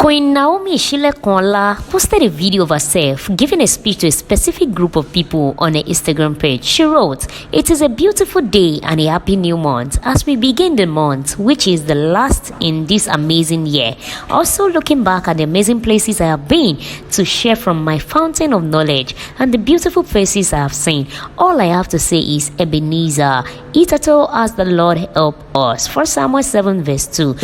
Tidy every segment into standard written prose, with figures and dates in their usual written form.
Queen Naomi posted a video of herself giving a speech to a specific group of people on her Instagram page. She wrote, "It is a beautiful day and a happy new month as we begin the month, which is the last in this amazing year. Also looking back at the amazing places I have been to share from my fountain of knowledge and the beautiful places I have seen. All I have to say is Ebenezer, it at all as the Lord help us." 1 Samuel 7 verse 2.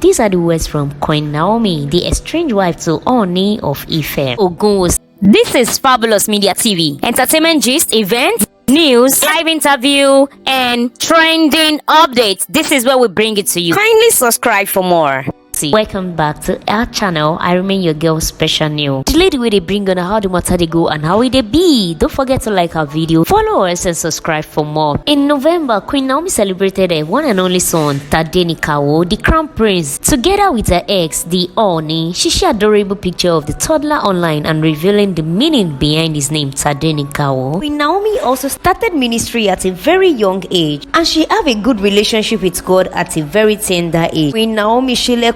These are the words from Queen Naomi, the estranged wife to Naomi of Ife. Ogunwusi. This is Fabulous Media TV. Entertainment gist, events, news, live interview, and trending updates. This is where we bring it to you. Kindly subscribe for more. Welcome back to our channel. I remain your girl Special New. The lady where they bring on how the matter they go and how it they be. Don't forget to like our video, follow us and subscribe for more. In November, Queen Naomi celebrated her one and only son, Tadenikawo, the crown prince. Together with her ex, the Oni, she shared adorable picture of the toddler online and revealing the meaning behind his name, Tadenikawo. Queen Naomi also started ministry at a very young age and she have a good relationship with God at a very tender age. Queen Naomi said,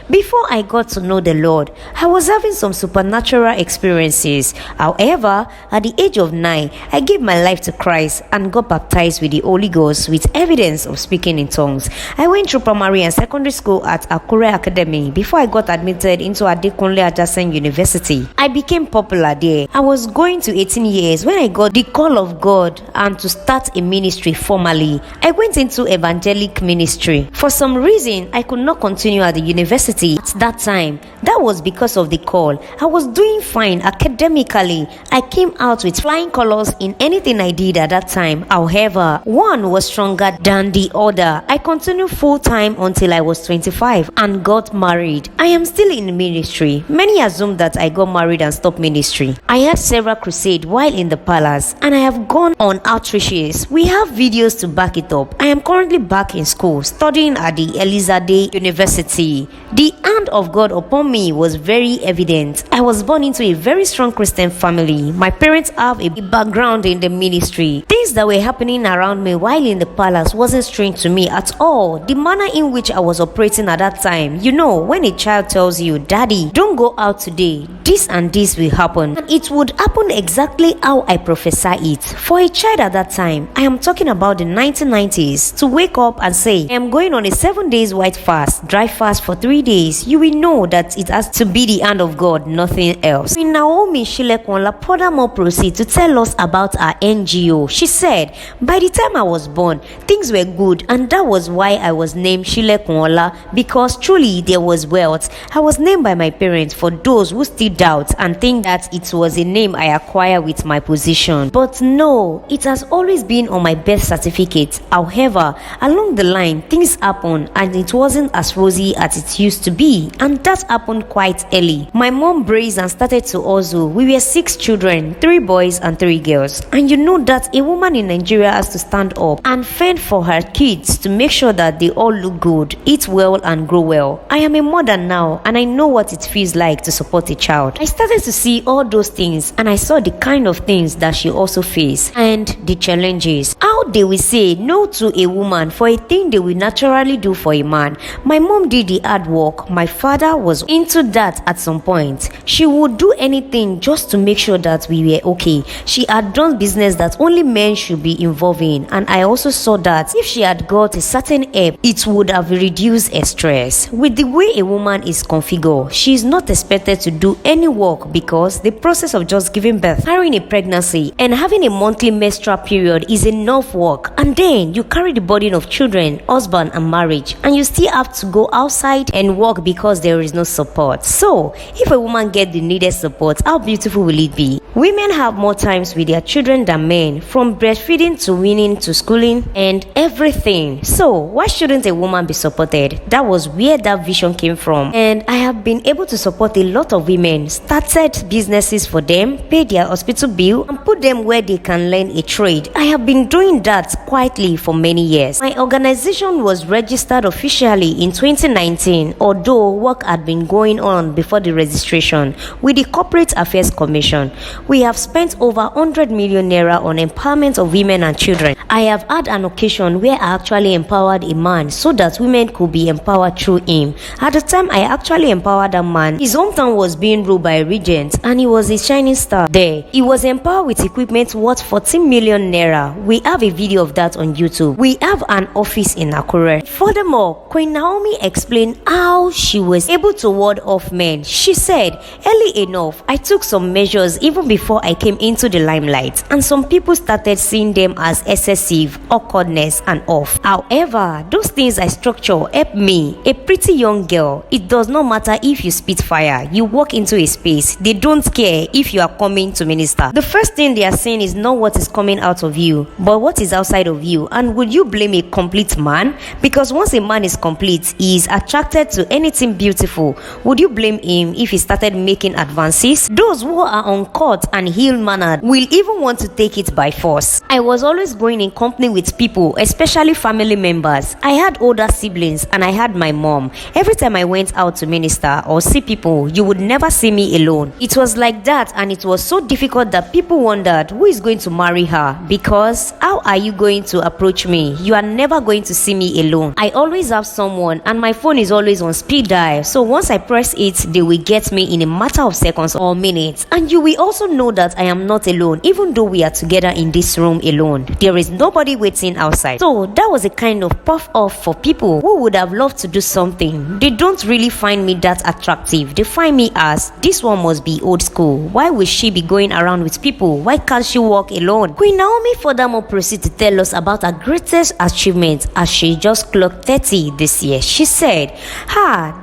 "Before I got to know the Lord, I was having some supernatural experiences. However, at the age of 9, I gave my life to Christ and got baptized with the Holy Ghost with evidence of speaking in tongues. I went through primary and secondary school at Akure Academy before I got admitted into Adekunle Adjacent University. I became popular there. I was going to 18 years when I got the call of God and to start a ministry formally. I went into evangelic ministry. For some reason, I could not continue at the university at that time. That was because of the call. I was doing fine academically. I came out with flying colors in anything I did at that time. However, one was stronger than the other. I continued full time until I was 25 and got married. I am still in ministry. Many assume that I got married and stopped ministry. I had several crusades while in the palace and I have gone on outreaches. We have videos to back it up. I am currently back in school studying at the Elizade University. The hand of God upon me was very evident. I was born into a very strong Christian family. My parents have a background in the ministry. Things that were happening around me while in the palace wasn't strange to me at all. The manner in which I was operating at that time, you know, when a child tells you, "Daddy, don't go out today, this and this will happen," and it would happen exactly how I prophesy it. For a child at that time, I am talking about the 1990s, to wake up and say, "I am going on a 7 days white fast, dry fast for 3 days," you will know that it has to be the hand of God, nothing else. Queen Naomi furthermore proceed to tell us about her NGO. She said, "By the time I was born, things were good and that was why I was named Shilekunwola, because truly there was wealth. I was named by my parents for those who still doubt and think that it was a name I acquired with my position. But no, it has always been on my birth certificate. However, along the line, things happen and it wasn't as rosy as it used to be, and that happened quite early. My mom braced and started to hustle. We were 6 children, 3 boys and 3 girls. And you know that a woman in Nigeria has to stand up and fend for her kids to make sure that they all look good, eat well and grow well. I am a mother now and I know what it feels like to support a child. I started to see all those things and I saw the kind of things that she also faced and the challenges. How they will say no to a woman for a thing they will naturally do for a man. My mom did the hard work. My father was into that at some point. She would do anything just to make sure that we were okay. She had done business that only men should be involved in, and I also saw that if she had got a certain help, it would have reduced her stress. With the way a woman is configured, she is not expected to do any work because the process of just giving birth, carrying a pregnancy, and having a monthly menstrual period is enough work. And then you carry the burden of children, husband, and marriage, and you still have to go outside and work because there is no support. So, if a woman gets the needed support, how beautiful will it be? Women have more times with their children than men, from breastfeeding to weaning to schooling and everything. So, why shouldn't a woman be supported? That was where that vision came from. And I have been able to support a lot of women, started businesses for them, paid their hospital bill, and put them where they can learn a trade. I have been doing doing that quietly for many years. My organization was registered officially in 2019, although work had been going on before the registration with the Corporate Affairs Commission. We have spent over 100 million naira on empowerment of women and children. I have had an occasion where I actually empowered a man so that women could be empowered through him. At the time I actually empowered a man, his hometown was being ruled by a regent and he was a shining star there. He was empowered with equipment worth 14 million naira. We have a video of that on YouTube. We have an office in Akure. Furthermore, Queen Naomi explained how she was able to ward off men. She said, early enough, I took some measures even before I came into the limelight, and some people started seeing them as excessive, awkwardness, and off. However, those things I structure help me, a pretty young girl. It does not matter if you spit fire, you walk into a space, they don't care if you are coming to minister. The first thing they are saying is not what is coming out of you, but what is outside of you. And would you blame a complete man? Because once a man is complete, he is attracted to anything beautiful. Would you blame him if he started making advances? Those who are uncut and ill-mannered will even want to take it by force. I was always going in company with people, especially family members. I had older siblings and I had my mom. Every time I went out to minister or see people, you would never see me alone. It was like that, and it was so difficult that people wondered who is going to marry her, because how are you going to approach me? You are never going to see me alone. I always have someone and my phone is always on speed dial, so once I press it, they will get me in a matter of seconds or minutes. And you will also know that I am not alone, even though we are together in this room alone. There is nobody waiting outside. So that was a kind of puff off for people who would have loved to do something. They don't really find me that attractive. They find me as, this one must be old school. Why will she be going around with people? Why can't she walk alone? Queen Naomi furthermore proceeded to tell us about her greatest achievement as she just clocked 30 this year. She said,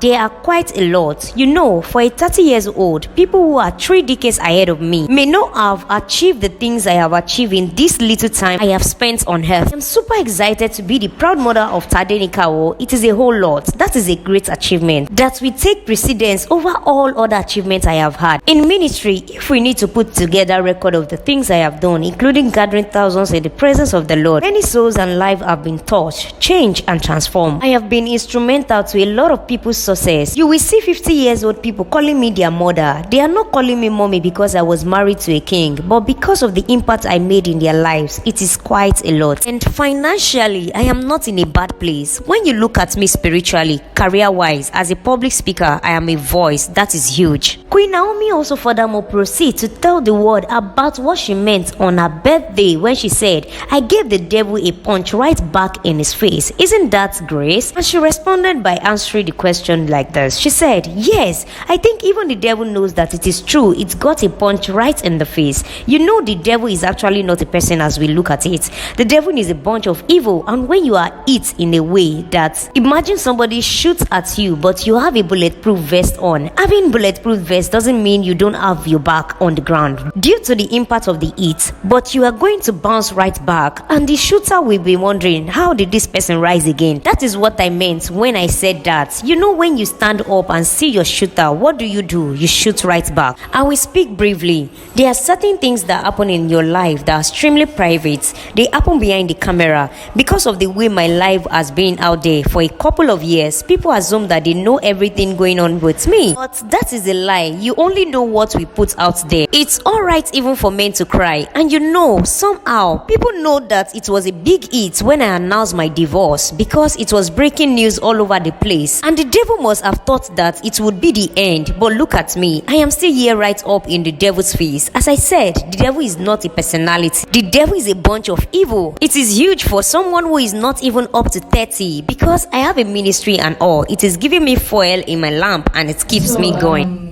there are quite a lot. You know, for a 30 years old, people who are 3 decades ahead of me may not have achieved the things I have achieved in this little time I have spent on earth. I'm super excited to be the proud mother of Tadenikawo. It is a whole lot. That is a great achievement that will take precedence over all other achievements I have had. In ministry, if we need to put together a record of the things I have done, including gathering thousands in the presence of the Lord, many souls and lives have been touched, changed, and transformed. I have been instrumental to a lot of people's success. You will see 50 years old people calling me their mother. They are not calling me mommy because I was married to a king, but because of the impact I made in their lives. It is quite a lot. And financially, I am not in a bad place. When you look at me spiritually, career-wise, as a public speaker, I am a voice. That is huge. Queen Naomi also furthermore proceeded to tell the world about what she meant on her birthday when she said, I gave the devil a punch right back in his face. Isn't that grace? And she responded by answering the question like this. She said, yes, I think even the devil knows that it is true. It got a punch right in the face. You know, the devil is actually not a person as we look at it. The devil is a bunch of evil, and when you are it in a way that, imagine somebody shoots at you but you have a bulletproof vest on. Having bulletproof vest doesn't mean you don't have your back on the ground due to the impact of the hit, but you are going to bounce right back, and the shooter will be wondering, how did this person rise again? That is what I meant when I said that. You know, when you stand up and see your shooter, what do? You shoot right back. I will speak briefly. There are certain things that happen in your life that are extremely private. They happen behind the camera. Because of the way my life has been out there for a couple of years, people assume that they know everything going on with me, but that is a lie. You only know what we put out there. It's alright even for men to cry, and you know, somehow people know that it was a big hit when I announced my divorce, because it was breaking news all over the place, and the devil must have thought that it would be the end. But look at me, I am still here right up in the devil's face. As I said, the devil is not a personality. The devil is a bunch of evil. It is huge for someone who is not even up to 30, because I have a ministry and all. It is giving me fuel in my lamp, and it keeps me going.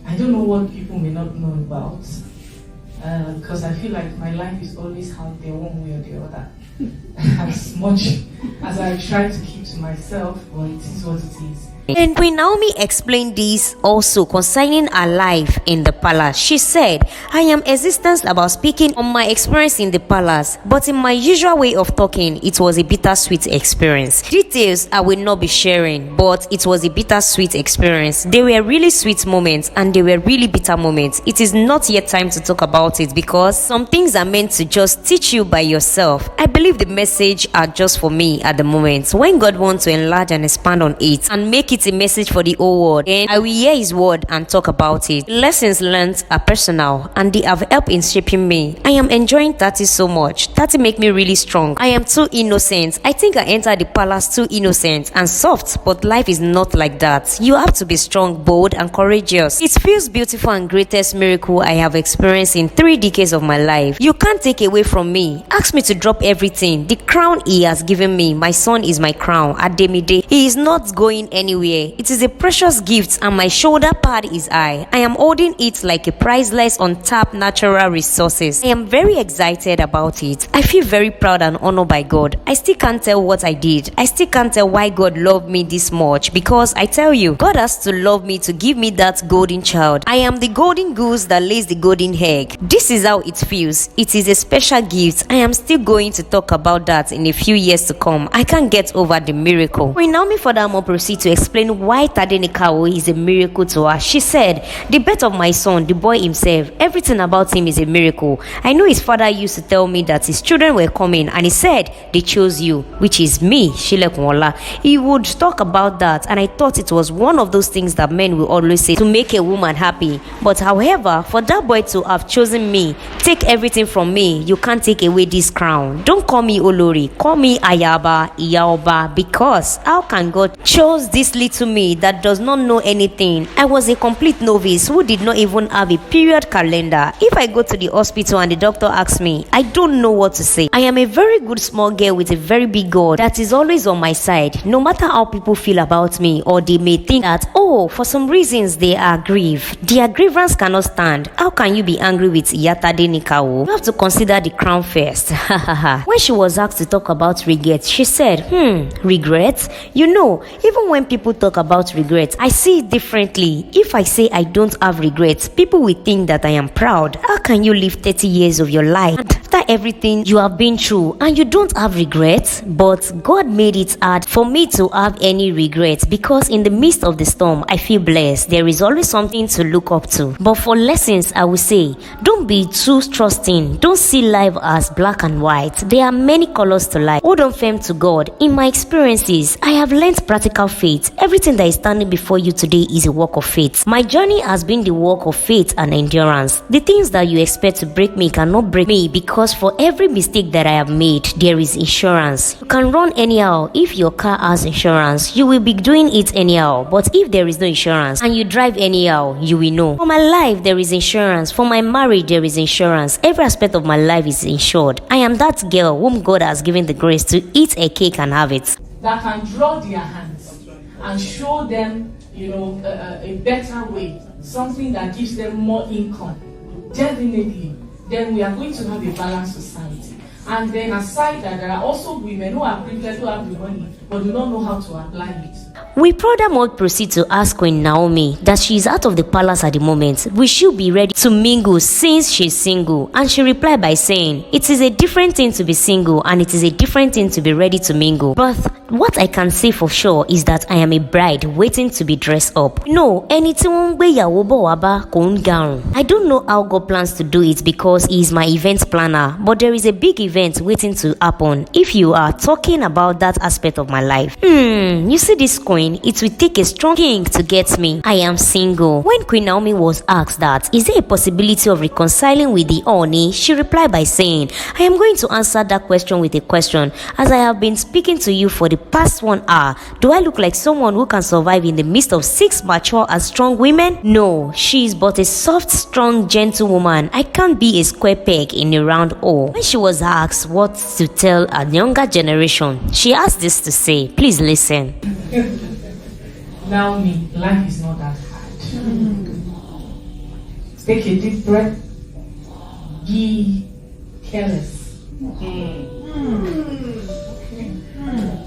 I don't know what people may not know about, because I feel like my life is always out there one way or the other. As much as I try to keep to myself, well, it is what it is. And Queen Naomi explained this also concerning her life in the palace. She said, I am hesitant about speaking on my experience in the palace, but in my usual way of talking, it was a bittersweet experience. Details I will not be sharing, but it was a bittersweet experience. They were really sweet moments and they were really bitter moments. It is not yet time to talk about it because some things are meant to just teach you by yourself. I believe the message are just for me at the moment. When God wants to enlarge and expand on it and make it a message for the whole world, then I will hear his word and talk about it. The lessons learned are personal and they have helped in shaping me. I am enjoying 30 so much. 30 make me really strong. I am too innocent. I think I entered the palace too innocent and soft, but life is not like that. You have to be strong, bold and courageous. It feels beautiful and greatest miracle I have experienced in 3 decades of my life. You can't take away from me. Ask me to drop everything. The crown he has given me. My son is my crown. Ademide. He is not going anywhere. It is a precious gift and my shoulder pad is high. I am holding it like a priceless, untapped natural resources. I am very excited about it. I feel very proud and honored by God. I still can't tell what I did. I still can't tell why God loved me this much because I tell you, God has to love me to give me that golden child. I am the golden goose that lays the golden egg. This is how it feels. It is a special gift. I am still going to talk about that in a few years to come. I can't get over the miracle. Queen Naomi furthermore proceed to explain why Tadenikawo is a miracle to her. She said, the birth of my son, the boy himself, everything about him is a miracle. I know his father used to tell me that his children were coming and he said they chose you, which is me, Shilekunwola. He would talk about that and I thought it was one of those things that men will always say to make a woman happy. But however, for that boy to have chosen me, take everything from me, you can't take away this crown. Don't call me Olori, call me Ayaba, Iyaoba, because how can God chose this little me that does not know anything? I was a complete novice who did not even have a period calendar. If I go to the hospital and the doctor asks me, I don't know what to say. I am a very good small girl with a very big God that is always on my side. No matter how people feel about me or they may think that, oh, for some reasons they are grieved. Their grievance cannot stand. How can you be angry with Iyatade Nikawo? You have to consider the crown first. When she was asked to talk about regrets, she said, regrets? You know, even when people talk about regrets, I see it differently. If I say I don't have regrets, people will think that I am proud. How can you live 30 years of your life and after everything you have been through and you don't have regrets? But God made it hard for me to have any regrets because in the midst of the storm, I feel blessed. There is always something to look up to. But for lessons, I will say, don't be too trusting. Don't see life as black and white. There are many colors to life. Hold on firm to God. In my experiences, I have learned practical faith. Everything that is standing before you today is a work of faith. My journey has been the work of faith and endurance. The things that you expect to break me cannot break me because for every mistake that I have made, there is insurance. You can run anyhow. If your car has insurance, you will be doing it anyhow. But if there is no insurance and you drive anyhow, you will know. For my life, there is insurance. For my marriage, there is insurance. Every aspect of my life is insured. I am that girl whom God has given the grace to eat a cake and have it. That can draw their hands and show them, a better way, something that gives them more income. Definitely, then we are going to have a balanced society. And then aside that, there are also women who are privileged, who have the money, but do not know how to apply it. We furthermore proceed to ask Queen Naomi that she is out of the palace at the moment. Will she be ready to mingle since she is single? And she replied by saying, it is a different thing to be single and it is a different thing to be ready to mingle. But what I can say for sure is that I am a bride waiting to be dressed up. No, anything I don't know how God plans to do it because he is my event planner, but there is a big event waiting to happen if you are talking about that aspect of my life. You see this coin? It will take a strong king to get me. I am single. When Queen Naomi was asked that, is there a possibility of reconciling with the Oni? She replied by saying, I am going to answer that question with a question. As I have been speaking to you for the past 1 hour, do I look like someone who can survive in the midst of 6 mature and strong women? No, she is but a soft, strong, gentle woman. I can't be a square peg in a round hole. When she was asked what to tell a younger generation, she asked this to say. Please listen. Naomi, life is not that hard. Take a deep breath. Be careless.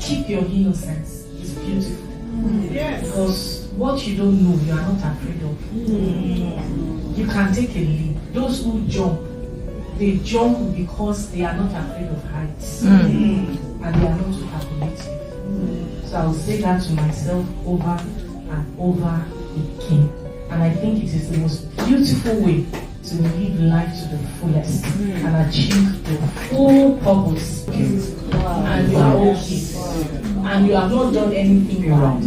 Keep your innocence. It's beautiful. Because what you don't know, you are not afraid of. You can take a leap. Those who jump, they jump because they are not afraid of heights. And they are not too calculative. So I'll say that to myself over and over again. And I think it is the most beautiful way to live life to the fullest and achieve the full purpose. And you are okay. And you have not done anything wrong.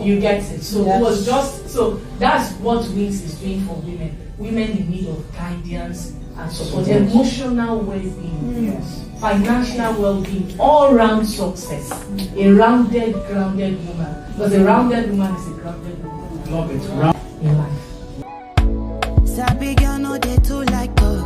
You get it. So it was just, so that's what Wings is doing for women. Women in need of guidance and support, emotional well-being, financial well-being, all-round success. A rounded, grounded woman. Because a rounded woman is a grounded woman. Love it. In life.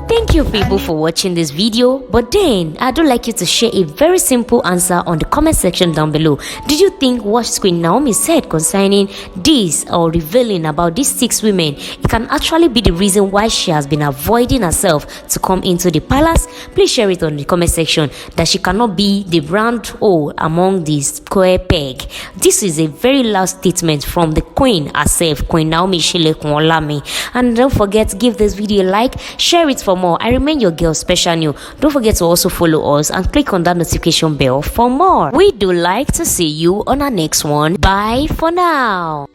Thank you people for watching this video, but then I'd like you to share a very simple answer on the comment section down below. Did you think what Queen Naomi said concerning this or revealing about these 6 women, it can actually be the reason why she has been avoiding herself to come into the palace? Please share it on the comment section that she cannot be the round hole among the square peg. This is a very loud statement from the queen herself, Queen Naomi Ogunwusi. And don't forget to give this video a like, share it for more. I remain your girl Special New. Don't forget to also follow us and click on that notification bell for more. We do like to see you on our next one. Bye for now.